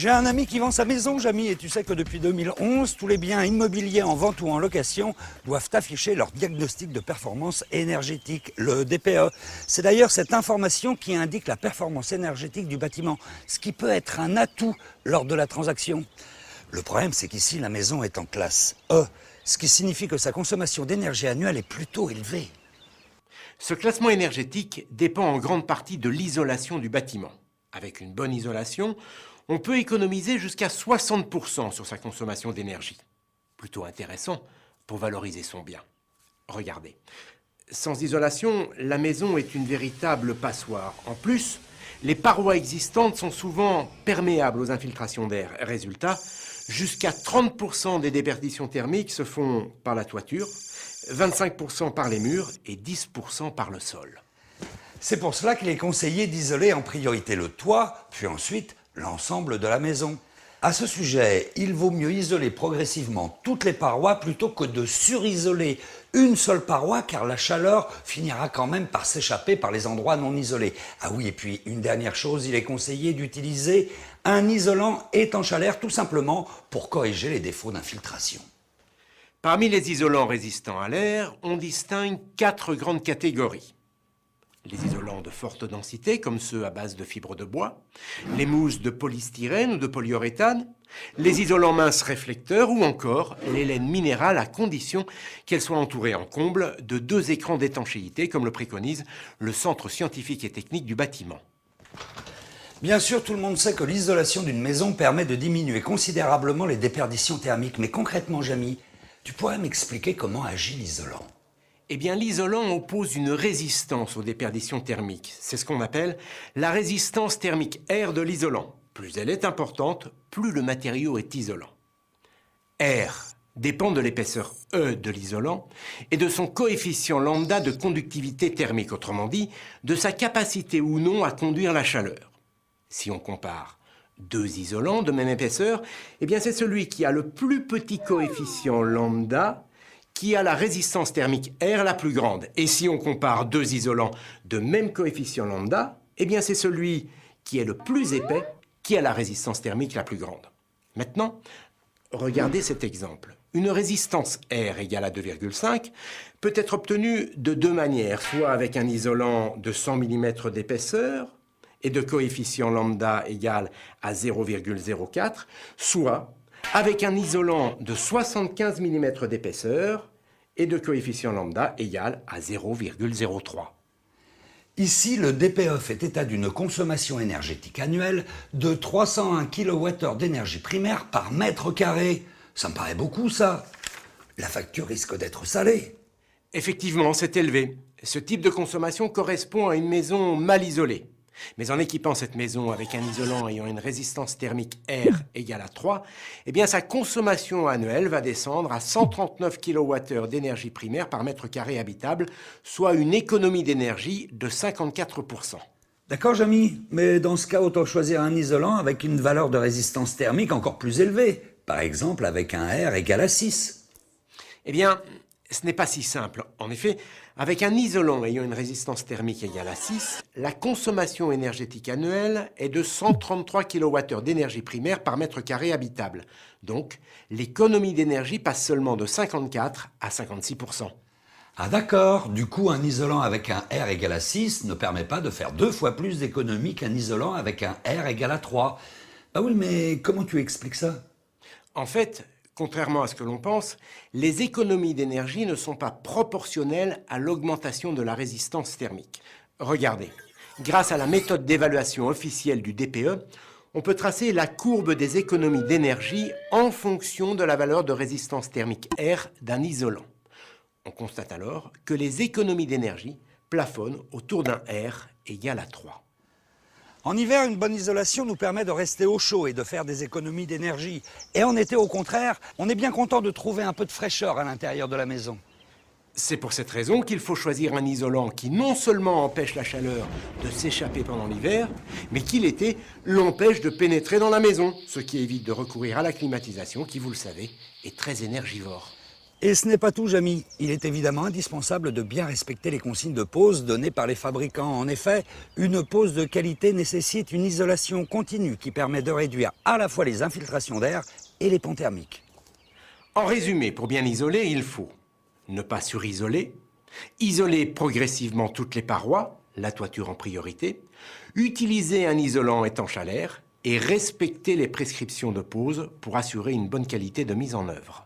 J'ai un ami qui vend sa maison, Jamy, et tu sais que depuis 2011, tous les biens immobiliers en vente ou en location doivent afficher leur diagnostic de performance énergétique, le DPE. C'est d'ailleurs cette information qui indique la performance énergétique du bâtiment, ce qui peut être un atout lors de la transaction. Le problème, c'est qu'ici, la maison est en classe E, ce qui signifie que sa consommation d'énergie annuelle est plutôt élevée. Ce classement énergétique dépend en grande partie de l'isolation du bâtiment. Avec une bonne isolation, on peut économiser jusqu'à 60% sur sa consommation d'énergie. Plutôt intéressant pour valoriser son bien. Regardez, sans isolation, la maison est une véritable passoire. En plus, les parois existantes sont souvent perméables aux infiltrations d'air. Résultat, jusqu'à 30% des déperditions thermiques se font par la toiture, 25% par les murs et 10% par le sol. C'est pour cela qu'il est conseillé d'isoler en priorité le toit, puis ensuite l'ensemble de la maison. À ce sujet, il vaut mieux isoler progressivement toutes les parois plutôt que de surisoler une seule paroi, car la chaleur finira quand même par s'échapper par les endroits non isolés. Ah oui, et puis une dernière chose, il est conseillé d'utiliser un isolant étanche à l'air, tout simplement pour corriger les défauts d'infiltration. Parmi les isolants résistants à l'air, on distingue 4 grandes catégories. Les isolants de forte densité, comme ceux à base de fibres de bois, les mousses de polystyrène ou de polyuréthane, les isolants minces réflecteurs ou encore les laines minérales à condition qu'elles soient entourées en comble de 2 écrans d'étanchéité, comme le préconise le Centre scientifique et technique du bâtiment. Bien sûr, tout le monde sait que l'isolation d'une maison permet de diminuer considérablement les déperditions thermiques. Mais concrètement, Jamy, tu pourrais m'expliquer comment agit l'isolant ? Eh bien, l'isolant oppose une résistance aux déperditions thermiques. C'est ce qu'on appelle la résistance thermique R de l'isolant. Plus elle est importante, plus le matériau est isolant. R dépend de l'épaisseur E de l'isolant et de son coefficient lambda de conductivité thermique, autrement dit, de sa capacité ou non à conduire la chaleur. Si on compare 2 isolants de même épaisseur, eh bien c'est celui qui a le plus petit coefficient lambda qui a la résistance thermique R la plus grande. Et si on compare 2 isolants de même coefficient lambda, eh bien c'est celui qui est le plus épais qui a la résistance thermique la plus grande. Maintenant, regardez cet exemple. Une résistance R égale à 2,5 peut être obtenue de 2 manières, soit avec un isolant de 100 mm d'épaisseur et de coefficient lambda égal à 0,04, soit avec un isolant de 75 mm d'épaisseur et de coefficient lambda égal à 0,03. Ici, le DPE fait état d'une consommation énergétique annuelle de 301 kWh d'énergie primaire par mètre carré. Ça me paraît beaucoup, ça. La facture risque d'être salée. Effectivement, c'est élevé. Ce type de consommation correspond à une maison mal isolée. Mais en équipant cette maison avec un isolant ayant une résistance thermique R égale à 3, eh bien sa consommation annuelle va descendre à 139 kWh d'énergie primaire par mètre carré habitable, soit une économie d'énergie de 54%. D'accord, Jamy, mais dans ce cas, autant choisir un isolant avec une valeur de résistance thermique encore plus élevée. Par exemple, avec un R égal à 6. Eh bien, ce n'est pas si simple. En effet, avec un isolant ayant une résistance thermique égale à 6, la consommation énergétique annuelle est de 133 kWh d'énergie primaire par mètre carré habitable. Donc, l'économie d'énergie passe seulement de 54 à 56%. Ah d'accord, du coup un isolant avec un R égal à 6 ne permet pas de faire 2 fois plus d'économie qu'un isolant avec un R égal à 3. Ah oui, mais comment tu expliques ça ? En fait, contrairement à ce que l'on pense, les économies d'énergie ne sont pas proportionnelles à l'augmentation de la résistance thermique. Regardez, grâce à la méthode d'évaluation officielle du DPE, on peut tracer la courbe des économies d'énergie en fonction de la valeur de résistance thermique R d'un isolant. On constate alors que les économies d'énergie plafonnent autour d'un R égal à 3. En hiver, une bonne isolation nous permet de rester au chaud et de faire des économies d'énergie. Et en été, au contraire, on est bien content de trouver un peu de fraîcheur à l'intérieur de la maison. C'est pour cette raison qu'il faut choisir un isolant qui non seulement empêche la chaleur de s'échapper pendant l'hiver, mais qui l'été l'empêche de pénétrer dans la maison, ce qui évite de recourir à la climatisation qui, vous le savez, est très énergivore. Et ce n'est pas tout, Jamy. Il est évidemment indispensable de bien respecter les consignes de pose données par les fabricants. En effet, une pose de qualité nécessite une isolation continue qui permet de réduire à la fois les infiltrations d'air et les ponts thermiques. En résumé, pour bien isoler, il faut ne pas surisoler, isoler progressivement toutes les parois, la toiture en priorité, utiliser un isolant étanche à l'air et respecter les prescriptions de pose pour assurer une bonne qualité de mise en œuvre.